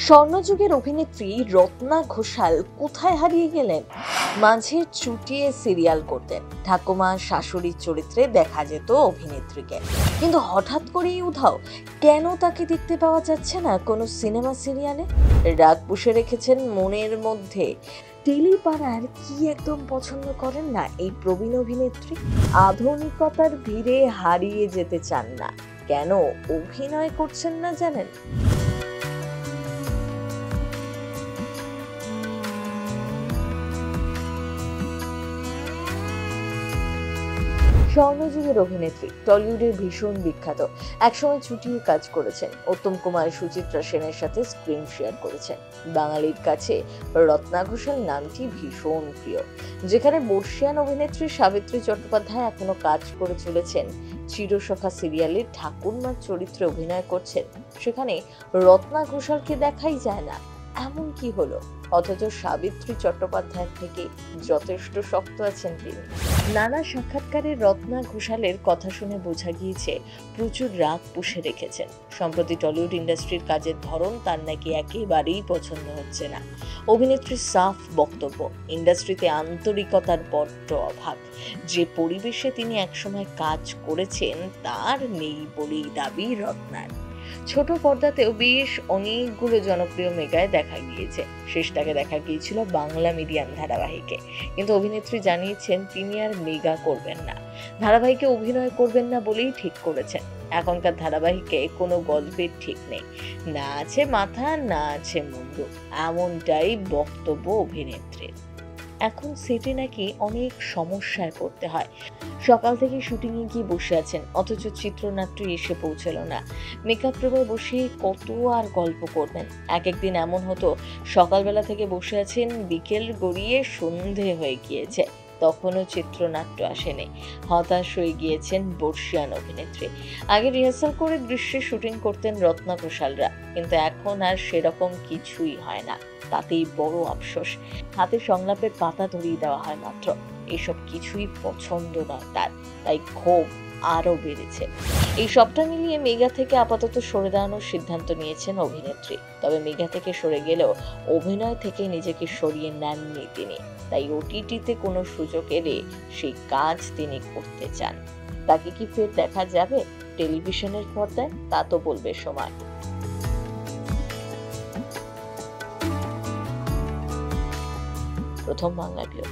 স্বর্ণযুগের অভিনেত্রী রত্না ঘোষাল কোথায় হারিয়ে গেলেন? মাঝে চুটিয়ে সিরিয়াল করতেন, ঠাকুমা শাশুড়ির চরিত্রে দেখা যেত অভিনেত্রীকে, কিন্তু হঠাৎ করেই উধাও। কেন তাকে দেখতে পাওয়া যাচ্ছে না কোনো সিনেমা সিরিয়ালে? রাগ পুষে রেখেছেন মনের মধ্যে? টেলিপাড়ার কি একদম পছন্দ করেন না এই প্রবীণ অভিনেত্রী? আধুনিকতার ভিড়ে হারিয়ে যেতে চান না, কেন অভিনয় করছেন না জানেন? স্বর্ণযুগের অভিনেত্রী, টলিউডের ভীষণ বিখ্যাত। একসময় ছুটিয়ে কাজ করেছেন, উত্তম কুমার, সুচিত্রা সেনের সাথে স্ক্রিন শেয়ার করেছেন। বাঙালির কাছে রত্না ঘোষাল নামটি ভীষণ প্রিয়। যেখানে বর্ষিয়ান অভিনেত্রী সাবিত্রী চট্টোপাধ্যায় এখনো কাজ করে চলেছেন, চিরসখা সিরিয়ালে ঠাকুরমার চরিত্রে অভিনয় করছেন, সেখানে রত্না ঘোষালকে দেখাই যায় না। এমন কি হলো? অথচ সাবিত্রী চট্টোপাধ্যায়ের থেকে যথেষ্ট শক্ত আছেন তিনি। নানা সাক্ষাৎকারে রত্না ঘোষালের কথা শুনে বোঝা গিয়েছে প্রচুর রাগ পুষে রেখেছেন। সম্প্রতি টলিউড ইন্ডাস্ট্রির কাজের ধরন তার নাকি একেবারেই পছন্দ হচ্ছে না। অভিনেত্রীর সাফ বক্তব্য, ইন্ডাস্ট্রিতে আন্তরিকতার বড্ড অভাব। যে পরিবেশে তিনি একসময় কাজ করেছেন তার নেই বলেই দাবি রত্নার। ছোট পর্দাতেও বেশ অনেকগুলো জনপ্রিয় মেগায় দেখা গিয়েছে। শেষটাকে দেখা গিয়েছিল বাংলা মিডিয়াম ধারাবাহিকে, কিন্তু অভিনেত্রী জানিয়েছেন তিনি আর মেগা করবেন না, ধারাবাহিকে অভিনয় করবেন না বলেই ঠিক করেছেন। এখনকার ধারাবাহিকে কোনো গল্পের ঠিক নেই, না আছে মাথা, না আছে মুন্ডু, এমনটাই বক্তব্য অভিনেত্রীর। এখন সেটে নাকি অনেক সমস্যায় পড়তে হয়। সকাল থেকে শুটিং এ গিয়ে বসে আছেন, অথচ চিত্রনাট্য এসে পৌঁছলো না। মেকআপ রুমে বসে কত আর গল্প করবেন। এক একদিন এমন হতো, সকালবেলা থেকে বসে আছেন, বিকেল গড়িয়ে সন্ধে হয়ে গিয়েছে, তখনও চিত্রনাট্য আসেনি। হতাশ হয়ে গিয়েছেন বর্ষিয়ান অভিনেত্রী। আগে রিহার্সাল করে দৃশ্যে শুটিং করতেন রত্না ঘোষালরা, কিন্তু এখন আর সেরকম কিছুই হয় না। তাতেই বড় আফসোস। হাতে সংলাপের পাতা ধরিয়ে দেওয়া হয় মাত্র। এসব কিছুই পছন্দ নয় তার, তাই ক্ষোভ আরো বেড়েছে। এই সবটা মিলিয়ে মেগা থেকে আপাতত সরে দাঁড়ানোর সিদ্ধান্ত নিয়েছেন অভিনেত্রী। তবে মেগা থেকে সরে গেলেও অভিনয় থেকে নিজেকে সরিয়ে নেননি তিনি। তাই ওটিটিতে কোনো সুযোগ এলে সেই কাজ তিনি করতে চান। তাকে কি ফের দেখা যাবে টেলিভিশনের পর্দায়, তা তো বলবে সময়। প্রথম বাংলা ভিউ।